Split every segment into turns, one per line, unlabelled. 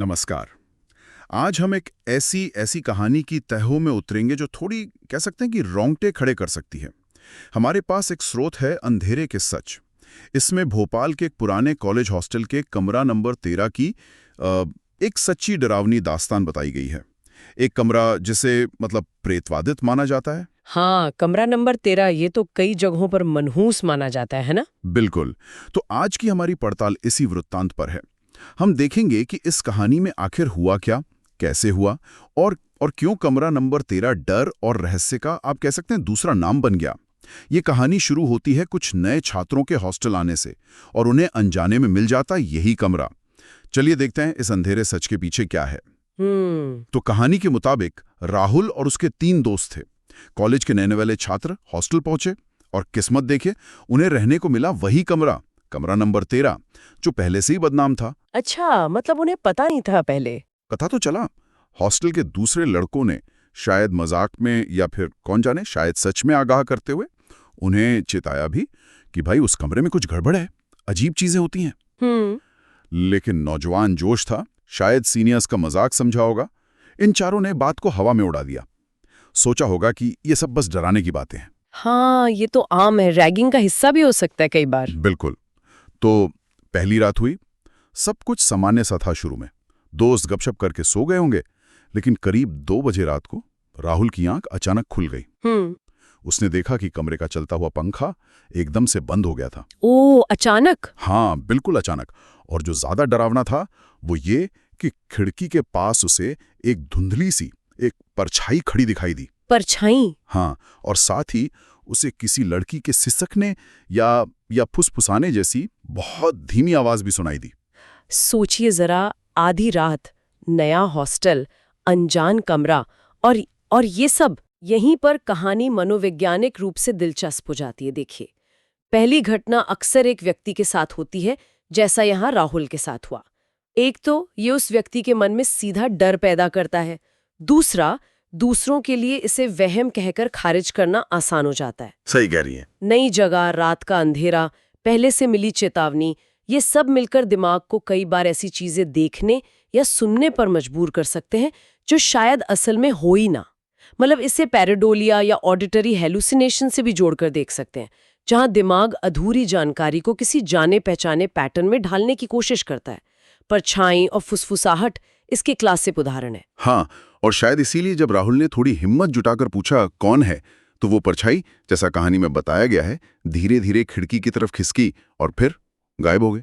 नमस्कार। आज हम एक ऐसी ऐसी कहानी की तहों में उतरेंगे जो थोड़ी कह सकते हैं कि रोंगटे खड़े कर सकती है। हमारे पास एक स्रोत है अंधेरे के सच। इसमें भोपाल के एक पुराने कॉलेज हॉस्टल के कमरा नंबर 13 की एक सच्ची डरावनी दास्तान बताई गई है। एक कमरा जिसे मतलब प्रेतवादित माना जाता है।
हाँ, कमरा नंबर 13 ये तो कई जगहों पर मनहूस माना जाता है ना।
बिल्कुल। तो आज की हमारी पड़ताल इसी वृत्तांत पर है। हम देखेंगे कि इस कहानी में आखिर हुआ क्या, कैसे हुआ और क्यों कमरा नंबर 13 डर और रहस्य का आप कह सकते हैं दूसरा नाम बन गया। ये कहानी शुरू होती है कुछ नए छात्रों के हॉस्टल आने से और उन्हें अनजाने में मिल जाता यही कमरा। चलिए देखते हैं इस अंधेरे सच के पीछे क्या है। तो कहानी के मुताबिक राहुल और उसके 3 दोस्त थे। कॉलेज के नए वाले छात्र हॉस्टल पहुंचे और किस्मत देखे उन्हें रहने को मिला वही कमरा नंबर 13 जो पहले से ही बदनाम था।
अच्छा, मतलब उन्हें पता नहीं था पहले।
पता तो चला, हॉस्टल के दूसरे लड़कों ने शायद मजाक में या फिर कौन जाने शायद सच में आगाह करते हुए उन्हें चेताया भी कि भाई उस कमरे में कुछ गड़बड़ है, अजीब चीजें होती हैं। लेकिन नौजवान जोश था, शायद सीनियर्स का मजाक समझा होगा। इन चारों ने बात को हवा में उड़ा दिया। सोचा होगा कि ये सब बस डराने की बातें हैं।
हाँ, ये तो आम है, रैगिंग का हिस्सा भी हो सकता है कई बार।
बिल्कुल। तो पहली रात हुई, सब कुछ सामान्य सा था। शुरू में दोस्त गपशप करके सो गए होंगे, लेकिन करीब 2 बजे रात को राहुल की आंख अचानक खुल गई। उसने देखा कि कमरे का चलता हुआ पंखा एकदम से बंद हो गया था।
ओह, अचानक?
हाँ, बिल्कुल अचानक। और जो ज्यादा डरावना था वो ये कि खिड़की के पास उसे एक धुंधली सी एक परछाई खड़ी दिखाई दी।
परछाई?
हाँ, और साथ ही उसे किसी लड़की के सिसकने या फुसफुसाने जैसी बहुत धीमी आवाज भी सुनाई दी।
सोचिए जरा, आधी रात, नया हॉस्टल, अनजान कमरा और ये सब। यहीं पर कहानी मनोवैज्ञानिक रूप से दिलचस्प हो जाती है। देखिए, पहली घटना अक्सर एक व्यक्ति के साथ होती है, जैसा यहाँ राहुल के साथ हुआ। एक तो ये उस व्यक्ति के मन में सीधा डर पैदा करता है, दूसरा दूसरों के लिए इसे वहम कहकर खारिज करना आसान हो जाता है।
सही कह रही है।
नई जगह, रात का अंधेरा, पहले से मिली चेतावनी, ये सब मिलकर दिमाग को कई बार ऐसी चीजें देखने या सुनने पर मजबूर कर सकते हैं जो शायद असल में हो ही ना। मतलब इसे पैराडोलिया या ऑडिटरी हेलुसिनेशन से भी जोड़कर देख सकते हैं, जहां दिमाग अधूरी जानकारी को किसी जाने पहचाने पैटर्न में ढालने की कोशिश करता है। परछाई और फुसफुसाहट इसके क्लासिक उदाहरण है।
हाँ, और शायद इसीलिए जब राहुल ने थोड़ी हिम्मत जुटाकर पूछा कौन है, तो वो परछाई, जैसा कहानी में बताया गया है, धीरे धीरे खिड़की की तरफ खिसकी और फिर गायब हो गए।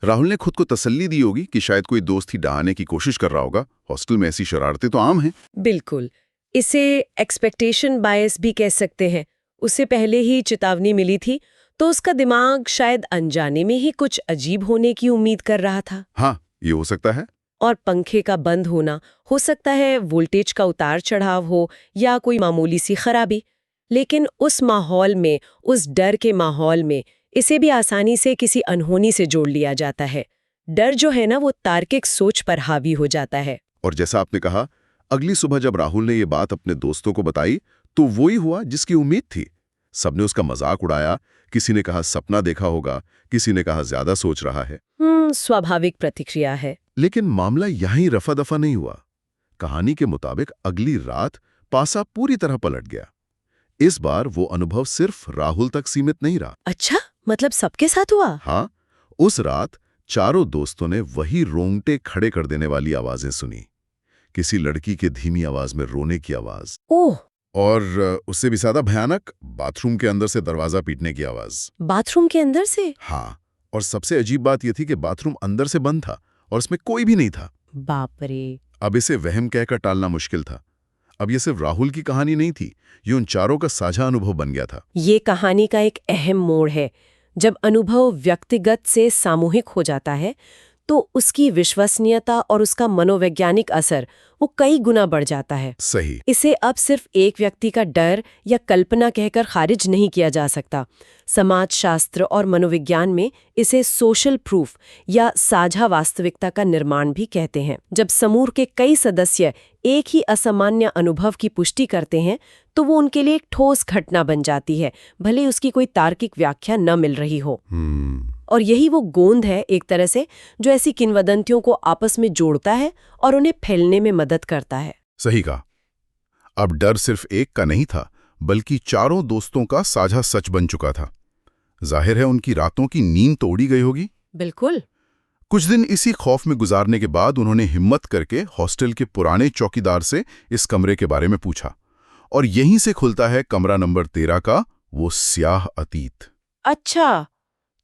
राहुल ने खुद को तसल्ली दी होगी कि शायद कोई दोस्त ही डहाने की कोशिश कर रहा होगा। हॉस्टल में ऐसी शरारतें तो आम हैं।
बिल्कुल, इसे एक्सपेक्टेशन बायस भी कह सकते हैं। उसे पहले ही चेतावनी मिली थी, तो उसका दिमाग शायद अनजाने में ही कुछ अजीब होने की उम्मीद कर रहा था।
हाँ, ये हो सकता है।
और पंखे का बंद होना हो सकता है, वोल्टेज का उतार चढ़ाव हो या कोई मामूली सी खराबी। लेकिन उस माहौल में, उस डर के माहौल में, इसे भी आसानी से किसी अनहोनी से जोड़ लिया जाता है। डर जो है ना, वो तार्किक सोच पर हावी हो जाता है।
और जैसा आपने कहा, अगली सुबह जब राहुल ने ये बात अपने दोस्तों को बताई, तो वही हुआ जिसकी उम्मीद थी। सबने उसका मजाक उड़ाया। किसी ने कहा सपना देखा होगा, किसी ने कहा ज्यादा सोच रहा है।
स्वाभाविक प्रतिक्रिया है।
लेकिन मामला यहीं रफा दफा नहीं हुआ। कहानी के मुताबिक अगली रात पासा पूरी तरह पलट गया। इस बार वो अनुभव सिर्फ राहुल तक सीमित नहीं रहा।
अच्छा, मतलब सबके साथ हुआ?
हाँ, उस रात चारों दोस्तों ने वही रोंगटे खड़े कर देने वाली आवाजें सुनी। किसी लड़की के धीमी आवाज में रोने की आवाज,
ओह,
और उससे भी ज्यादा भयानक, बाथरूम के अंदर से दरवाजा पीटने की आवाज।
बाथरूम के अंदर से?
हाँ, और सबसे अजीब बात यह थी कि बाथरूम अंदर से बंद था और उसमें कोई भी नहीं था।
बाप रे।
अब इसे वहम कहकर टालना मुश्किल था। अब ये सिर्फ राहुल की कहानी नहीं थी, ये उन चारों का साझा अनुभव बन गया था।
ये कहानी का एक अहम मोड़ है। जब अनुभव व्यक्तिगत से सामूहिक हो जाता है, तो उसकी विश्वसनीयता और उसका मनोवैज्ञानिक असर वो कई गुना बढ़ जाता है।
सही।
इसे अब सिर्फ एक व्यक्ति का डर या कल्पना कहकर खारिज नहीं किया जा सकता। समाजशास्त्र और मनोविज्ञान में इसे सोशल प्रूफ या साझा वास्तविकता का निर्माण भी कहते हैं। जब समूह के कई सदस्य एक ही असामान्य अनुभव की पुष्टि करते हैं, तो वो उनके लिए एक ठोस घटना बन जाती है, भले उसकी कोई तार्किक व्याख्या न मिल रही हो। और यही वो गोंद है एक तरह से जो ऐसी किंवदंतियों को आपस में जोड़ता है और उन्हें फैलने में मदद करता है।
सही कहा। अब डर सिर्फ एक का नहीं था, बल्कि चारों दोस्तों का साझा सच बन चुका था। जाहिर है उनकी रातों की नींद तो उड़ी गई होगी।
बिल्कुल।
कुछ दिन इसी खौफ में गुजारने के बाद उन्होंने हिम्मत करके हॉस्टल के पुराने चौकीदार से इस कमरे के बारे में पूछा, और यहीं से खुलता है कमरा नंबर 13 का वो स्याह अतीत।
अच्छा,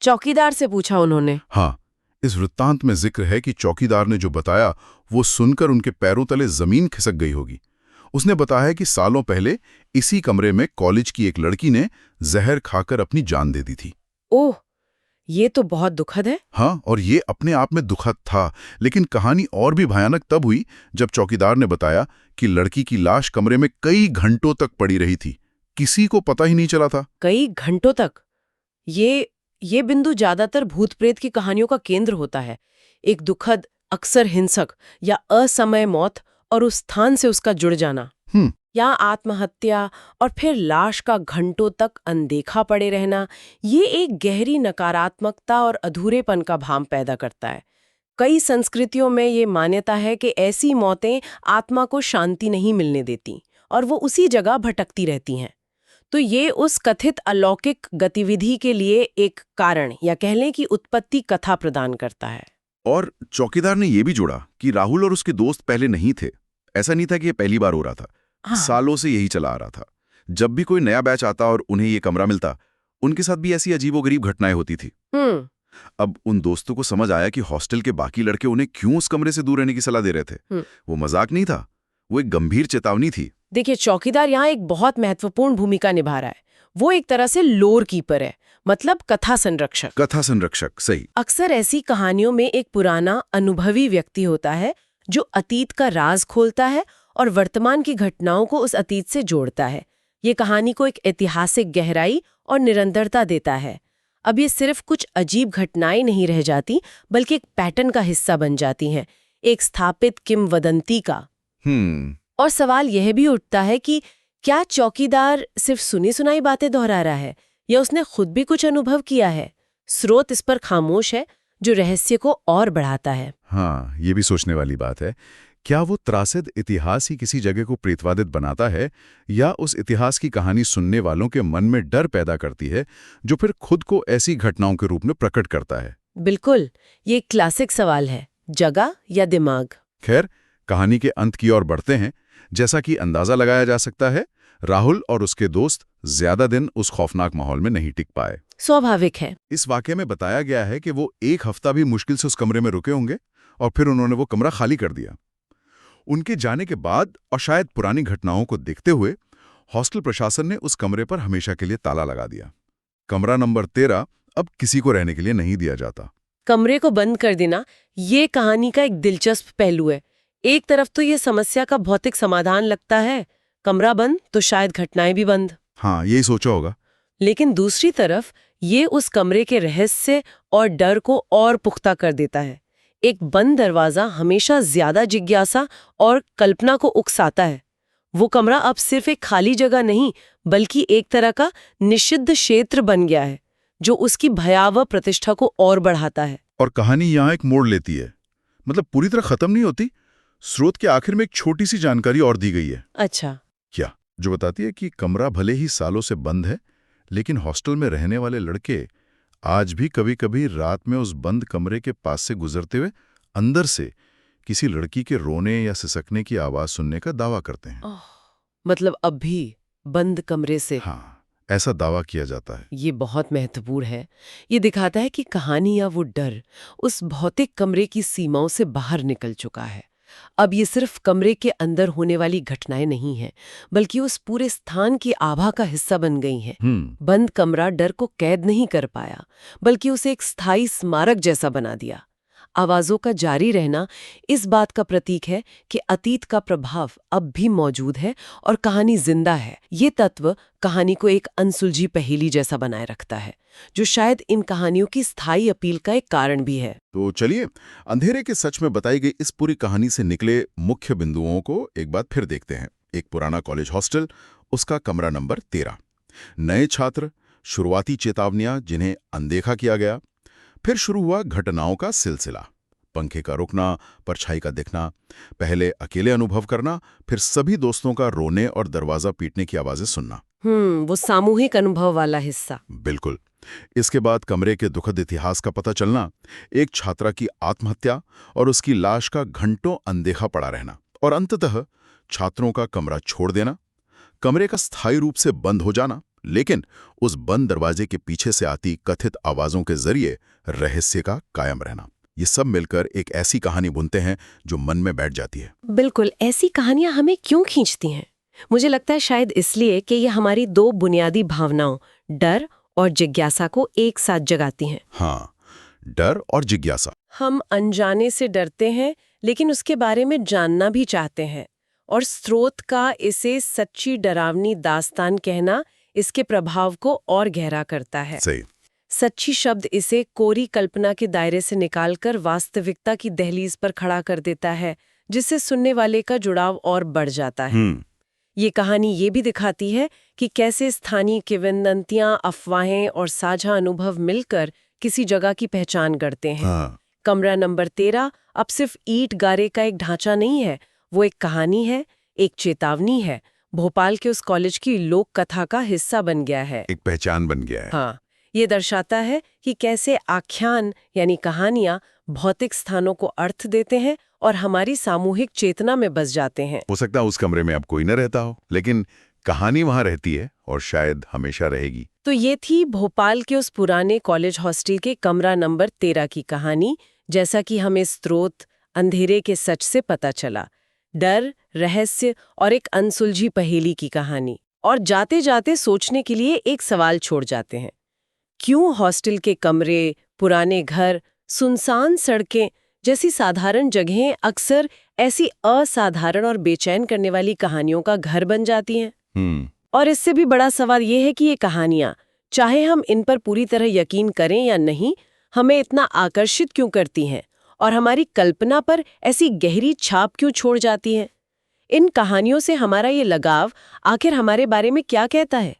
चौकीदार से पूछा उन्होंने?
हाँ, इस वृत्तांत में जिक्र है कि चौकीदार ने जो बताया वो सुनकर उनके पैरों तले जमीन खिसक गई होगी। उसने बताया कि सालों पहले इसी कमरे में कॉलेज की एक लड़की ने जहर खाकर अपनी जान दे दी थी।
ओह, ये तो बहुत दुखद है।
हाँ, और ये अपने आप में दुखद था, लेकिन कहानी और भी भयानक तब हुई जब चौकीदार ने बताया कि लड़की की लाश कमरे में कई घंटों तक पड़ी रही थी। किसी को पता ही नहीं चला था।
कई घंटों तक? ये बिंदु ज्यादातर भूत प्रेत की कहानियों का केंद्र होता है। एक दुखद, अक्सर हिंसक या असमय मौत और उस स्थान से उसका जुड़ जाना, या आत्महत्या और फिर लाश का घंटों तक अनदेखा पड़े रहना, ये एक गहरी नकारात्मकता और अधूरेपन का भाव पैदा करता है। कई संस्कृतियों में ये मान्यता है कि ऐसी मौतें आत्मा को शांति नहीं मिलने देती और वो उसी जगह भटकती रहती हैं। तो ये उस कथित अलौकिक गतिविधि के लिए एक कारण या कह लें कि उत्पत्ति कथा प्रदान करता है।
और चौकीदार ने यह भी जोड़ा कि राहुल और उसके दोस्त पहले नहीं थे। ऐसा नहीं था कि ये पहली बार हो रहा था।
हाँ।
सालों से यही चला आ रहा था। जब भी कोई नया बैच आता और उन्हें ये कमरा मिलता, उनके साथ भी ऐसी अजीबोगरीब घटनाएं होती थी। अब उन दोस्तों को समझ आया कि हॉस्टल के बाकी लड़के उन्हें क्यों उस कमरे से दूर रहने की सलाह दे रहे थे। वो मजाक नहीं था, वो एक गंभीर चेतावनी थी।
देखिए, चौकीदार यहाँ एक बहुत महत्वपूर्ण भूमिका निभा रहा है। वो एक तरह से लोर कीपर है, मतलब कथा संरक्षक।
कथा संरक्षक, सही।
अक्सर ऐसी कहानियों में एक पुराना अनुभवी व्यक्ति होता है जो अतीत का राज खोलता है और वर्तमान की घटनाओं को उस अतीत से जोड़ता है। ये कहानी को एक ऐतिहासिक गहराई और निरंतरता देता है। अब ये सिर्फ कुछ अजीब घटनाएं नहीं रह जाती, बल्कि एक पैटर्न का हिस्सा बन जाती हैं, एक स्थापित किंवदंती का। और सवाल यह भी उठता है कि क्या चौकीदार सिर्फ सुनी सुनाई बातें दोहरा रहा है या उसने खुद भी कुछ अनुभव किया है? स्रोत इस पर खामोश है, जो रहस्य को और बढ़ाता है।
हाँ, ये भी सोचने वाली बात है। क्या वो त्रासद इतिहास ही किसी जगह को प्रेतवादित बनाता है, या उस इतिहास की कहानी सुनने वालों के मन में डर पैदा करती है, जो फिर खुद को ऐसी घटनाओं के रूप में प्रकट करता है?
बिल्कुल, ये एक क्लासिक सवाल है, जगह या दिमाग।
खैर, कहानी के अंत की ओर बढ़ते हैं। जैसा कि अंदाजा लगाया जा सकता है, राहुल और उसके दोस्त ज्यादा दिन उस खौफनाक माहौल में नहीं टिक पाए।
स्वाभाविक है।
इस वाकये में बताया गया है कि वो एक हफ्ता भी मुश्किल से उस कमरे में रुके होंगे और फिर उन्होंने वो कमरा खाली कर दिया। उनके जाने के बाद और शायद पुरानी घटनाओं को देखते हुए हॉस्टल प्रशासन ने उस कमरे पर हमेशा के लिए ताला लगा दिया। कमरा नंबर 13 अब किसी को रहने के लिए नहीं दिया जाता।
कमरे को बंद कर देना ये कहानी का एक दिलचस्प पहलू है। एक तरफ तो ये समस्या का भौतिक समाधान लगता है, कमरा बंद तो शायद घटनाएं भी बंद।
हाँ, यही सोचा होगा।
लेकिन दूसरी तरफ ये उस कमरे के रहस्य और डर को और पुख्ता कर देता है। एक बंद दरवाजा हमेशा ज्यादा जिज्ञासा और कल्पना को उकसाता है। वो कमरा अब सिर्फ एक खाली जगह नहीं, बल्कि एक तरह का निषिद्ध क्षेत्र बन गया है, जो उसकी भयावह प्रतिष्ठा को और बढ़ाता है।
और कहानी यहाँ एक मोड़ लेती है, मतलब पूरी तरह खत्म नहीं होती। स्रोत के आखिर में एक छोटी सी जानकारी और दी गई है।
अच्छा,
क्या? जो बताती है कि कमरा भले ही सालों से बंद है, लेकिन हॉस्टल में रहने वाले लड़के आज भी कभी-कभी रात में उस बंद कमरे के पास से गुजरते हुए अंदर से किसी लड़की के रोने या सिसकने की आवाज सुनने का दावा करते हैं।
मतलब अब भी बंद कमरे से?
हाँ, ऐसा दावा किया जाता है।
ये बहुत महत्वपूर्ण है। ये दिखाता है कि कहानी या वो डर उस भौतिक कमरे की सीमाओं से बाहर निकल चुका है। अब ये सिर्फ कमरे के अंदर होने वाली घटनाएं नहीं हैं, बल्कि उस पूरे स्थान की आभा का हिस्सा बन गई हैं। बंद कमरा डर को कैद नहीं कर पाया, बल्कि उसे एक स्थायी स्मारक जैसा बना दिया। आवाजों का जारी रहना इस बात का प्रतीक है कि अतीत का प्रभाव अब भी मौजूद है और कहानी जिंदा है। ये तत्व कहानी को एक अनसुलझी पहेली जैसा बनाए रखता है, जो शायद इन कहानियों की स्थायी अपील का एक कारण भी है।
तो चलिए, अंधेरे के सच में बताई गई इस पूरी कहानी से निकले मुख्य बिंदुओं को एक बार फिर देखते हैं। एक पुराना कॉलेज हॉस्टल, उसका कमरा नंबर 13, नए छात्र, शुरुआती चेतावनियां जिन्हें अनदेखा किया गया, फिर शुरू हुआ घटनाओं का सिलसिला। पंखे का रुकना, परछाई का दिखना, पहले अकेले अनुभव करना, फिर सभी दोस्तों का रोने और दरवाजा पीटने की आवाजें सुनना।
वो सामूहिक अनुभव वाला हिस्सा।
बिल्कुल। इसके बाद कमरे के दुखद इतिहास का पता चलना, एक छात्रा की आत्महत्या और उसकी लाश का घंटों अनदेखा पड़ा रहना, और अंततः छात्रों का कमरा छोड़ देना, कमरे का स्थायी रूप से बंद हो जाना, लेकिन उस बंद दरवाजे के पीछे से आती कथित आवाजों के जरिए रहस्य का कायम रहना। ये सब मिलकर एक ऐसी कहानी बुनते हैं जो मन में बैठ जाती है।
बिल्कुल, ऐसी कहानियां हमें क्यों खींचती हैं? मुझे लगता है शायद इसलिए कि ये हमारी दो बुनियादी भावनाओं, डर और जिज्ञासा को एक साथ जगाती हैं।
हाँ, डर और जिज्ञासा।
हम अनजाने से डरते हैं, लेकिन उसके बारे में जानना भी चाहते हैं। और स्रोत का इसे सच्ची डरावनी दास्तान कहना इसके प्रभाव को और गहरा करता है।
सही।
सच्ची शब्द इसे कोरी कल्पना के दायरे से निकालकर वास्तविकता की दहलीज पर खड़ा कर देता है, जिससे सुनने वाले का जुड़ाव और बढ़ जाता है। ये कहानी ये भी दिखाती है कि कैसे स्थानीय किंवदंतियां, अफवाहें और साझा अनुभव मिलकर किसी जगह की पहचान करते हैं।
हाँ।
कमरा नंबर 13 अब सिर्फ ईंट गारे का एक ढांचा नहीं है, वो एक कहानी है, एक चेतावनी है, भोपाल के उस कॉलेज की लोक कथा का हिस्सा बन गया है,
एक पहचान बन गया है।
हाँ, ये दर्शाता है कि कैसे आख्यान यानी कहानियां भौतिक स्थानों को अर्थ देते हैं और हमारी सामूहिक चेतना में बस जाते हैं।
हो सकता है उस कमरे में अब कोई न रहता हो, लेकिन कहानी वहां रहती है और शायद हमेशा रहेगी।
तो ये थी भोपाल के उस पुराने कॉलेज हॉस्टल के कमरा नंबर 13 की कहानी। जैसा कि हमें स्रोत, अंधेरे के सच से पता चला, डर, रहस्य और एक अनसुलझी पहेली की कहानी। और जाते जाते सोचने के लिए एक सवाल छोड़ जाते हैं, क्यों हॉस्टल के कमरे, पुराने घर, सुनसान सड़कें जैसी साधारण जगहें अक्सर ऐसी असाधारण और बेचैन करने वाली कहानियों का घर बन जाती हैं? और इससे भी बड़ा सवाल ये है कि ये कहानियां, चाहे हम इन पर पूरी तरह यकीन करें या नहीं, हमें इतना आकर्षित क्यों करती हैं और हमारी कल्पना पर ऐसी गहरी छाप क्यों छोड़ जाती हैं? इन कहानियों से हमारा ये लगाव आखिर हमारे बारे में क्या कहता है?